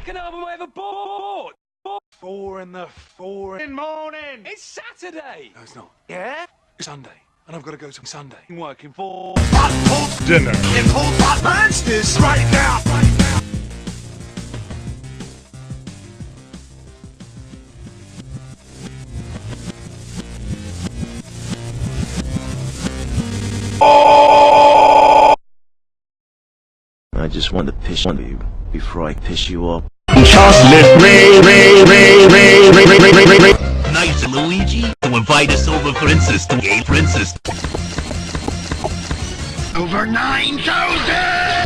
fucking album I ever bought. Four in the morning. It's Saturday. No, it's not. Yeah? It's Sunday, and I've got to go to Sunday. I'm working for Hot dinner. Impulse hot monsters right now. I just want to piss on you before I piss you off. Nice, Luigi, to invite us over, princess, to a princess. Over 9,000!